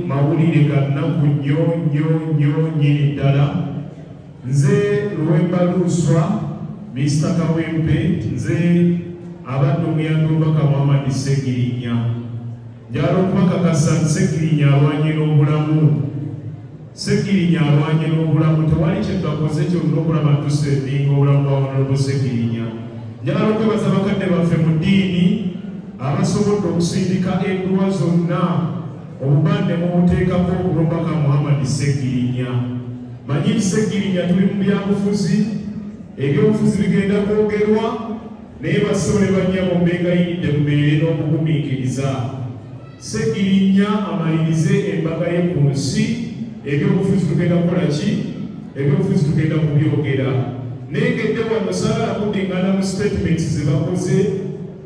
mawulire ga nnaku nnyo nnyini ddala. Nze Luwemba Luswa Mr. Kawempe, nze abadde omuyambi omubaka Muhammad Sseggirinya. Njagala okubakakasa nti Sseggirinya alwanye n'obulamu. Sseggirinya alwanye n'obulamu. Tewali kye twakoze kyonna okulaba tusendinga obulamu bwa Honorable Sseggirinya. Njagala okwebaza bakadde baffe mu ddiini abasobodde okusindika endwa zonna obupande mubuteekako okulobaka Muhammad Sseggirinya. Manyi Sseggirinya tuli mu byabufuzi, ebyobufuzi bigenda kwogerwa naye basobole bannyabo mbengayinidde mubeere n'okugumiikiriza. Sseggirinya amalirize embaga ye ku nsi, ebyobufuzi tugenda kukola ki? Ebyobufuzi tugenda kubyogera. Nengedde wano saagala kuddingana mu statements ze bakoze,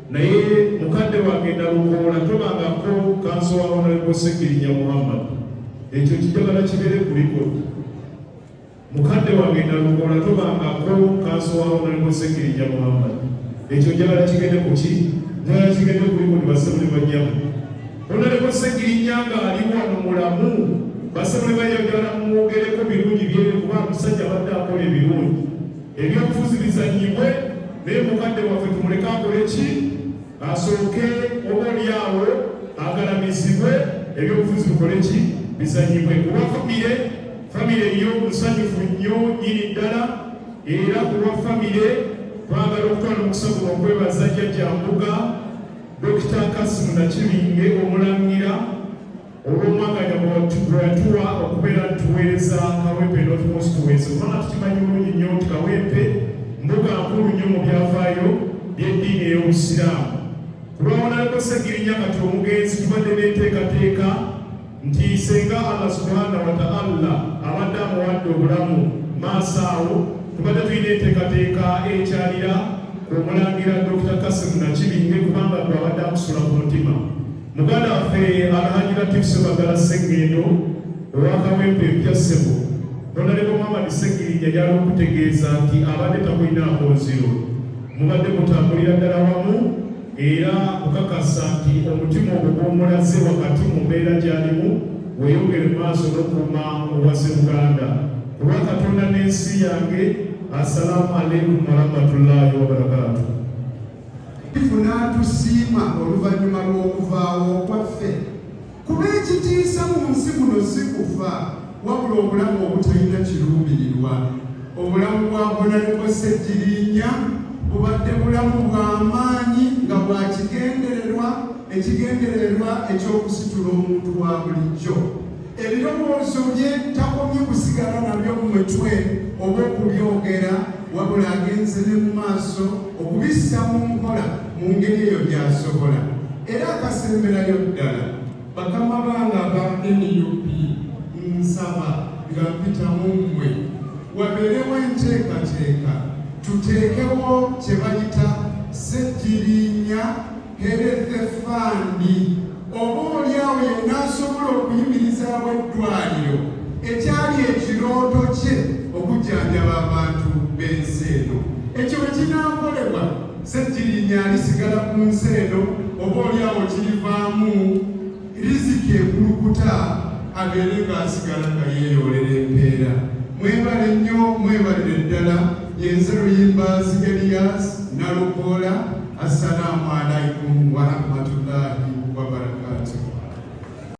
naye mukadde wange Nalukoola tobangako kanso wa Honorable Sseggirinya Muhammad. Ekyo kijagala kibeere ku record. Mukadde wange Nalukoola tobangako kanso wa Honorable Sseggirinya Muhammad. Ekyo njagala kigende ku ki? Njagala kigende ku record basobole bajjamu. Honorable Sseggirinya ng'ali wano mulamu, basobole bajjagala mumwogereko birungi bye kuba musajja abadde akola ebirungi. Ebyobufuzi bizannyibwe naye mukadde waffe tumuleke akole ki? Asooke oboolyawo agalamizibwe, ebyobufuzi bikole ki? Bizannyibwe. Kuba famire yo nsanyufu nnyo nnyini ddala, era kuba famire twagala okutwala omukusa guno okwebaza Jjajjambuga Dr. Kasimu Nakibinge omulangira olw'omwaganya gwe yatuwa okubeera tuweereza Kawempe North Constituency. Kubanga tukimanyi bulungi nnyo nti Kawempe mbuga nkulu nnyo mu byafaayo by'eddiini ey'Obusiraamu. Kulwa Honorable Sseggirinya kati omugenzi tubadde n'enteekateeka nti senga Allah subhanahu wa ta'ala abadde amuwadde obulamu maaso awo, tubadde tulina enteekateeka ekyalira omulangira Dr. Kasimu Nakibinge kubanga gwe abadde akusula ku mutima. Muganda waffe Alhaji Latif Ssebaggala Sseŋŋendo owa Kawempe empya ssebo, Honorable Muhammad Sseggirinya yali okutegeeza nti abadde takulinaako nziro. Mubadde mutambulira ddala wamu era kukakasa nti omutima ogwo gw'omulaze wakati mu mbeera gy'alimu weeyongere mu maaso n'okuuma owase Buganda. Olwa Katonda n'ensi yange, assalaamu alaikum warahmatullahi wabarakatuh. N'atusiima oluvannyuma lw'okuvaawo kwaffe. Kuba ekitiisa mu nsi muno si kufa, wabula obulamu obutalina kiruubirirwa. Obulamu bwa Honorable Sseggirinya bubadde bulamu bw'amaanyi nga bwa ekigendererwa eky'okusitula omuntu wa bulijjo. Ebirowoozo bye takomye kusigala nabyo mu mutwe oba okubyogera, wabula agenze ne mu maaso okubissa mu nkola mu ngeri eyo gy'asobola. Era akasemberayo ddala bakama bange aba NUP nsaba nga mpitamu mmwe wabeerewo enteekateeka, tuteekewo kye bayita Sseggirinya Health Fund. Oboolyawo yenna asobola okuyimirizawo eddwaliro ekyali ekirooto kye okujjanjaba abantu b'ensi eno. Ekyo bwe kinaakolebwa, Sseggirinya alisigala ku nsi eno, oboolyawo kirivaamu riziki ekulukuta, abeere ng'asigala nga yeeyolera empeera. Mwebale nnyo, mwebalire ddala. Yenze Luyimbazi Elias Nalukoola. Assalaamu alaikum warahmatullahi wabarakatuh.